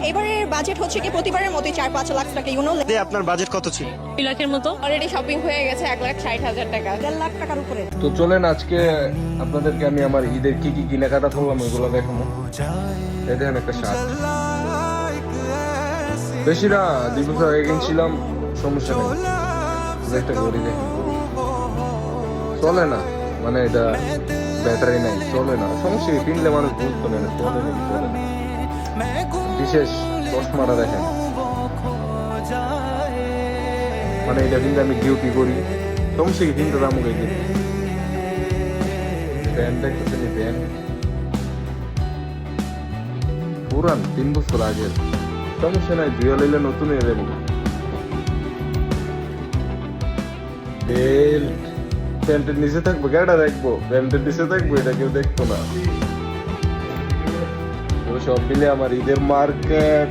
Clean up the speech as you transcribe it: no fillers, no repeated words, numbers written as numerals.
এবারের বাজেট হচ্ছে কি প্রতিবারের মতোই 4-5 লাখ টাকা আপনার বাজেট কত ছিল? 2 লাখের মতো। অলরেডি শপিং হয়ে গেছে 1,60,000 টাকা, 1.5 লাখ টাকার উপরে। তো চলেন আজকে আপনাদেরকে আমি আমার ঈদের কি কি কেনাকাটা করলাম ওইগুলো দেখাবো। এই দেখেন একটা শার্ট, বেশি না 2 বছর আগে কিনছিলাম, সমস্যা নেই। একটা ঘড়ি দেখেন, চলে না, মানে এটা ব্যাটারি নাই, চলে না, সমস্যা কি, কিনলে মানুষ গুরুত্ব নেই না, চলে না, চলে না। বিশেষ চশমাটা দেখেন, মানে এটা কিন্তু আমি ডিউটি করি, সমস্যা কি, কিনতে দাম হয়ে গেছে। প্যান্ট দেখতেছেন, এই প্যান্ট পুরান 3 বছর আগের, সমস্যা নাই, ধুয়ে লইলে নতুন হয়ে যাবে। বেল্ট, প্যান্টের নিচে থাকবো, গাড়িটা দেখবো, প্যান্টের নিচে থাকবো, এটা কেউ দেখতো না। তো সব মিলে আমার ঈদের মার্কেট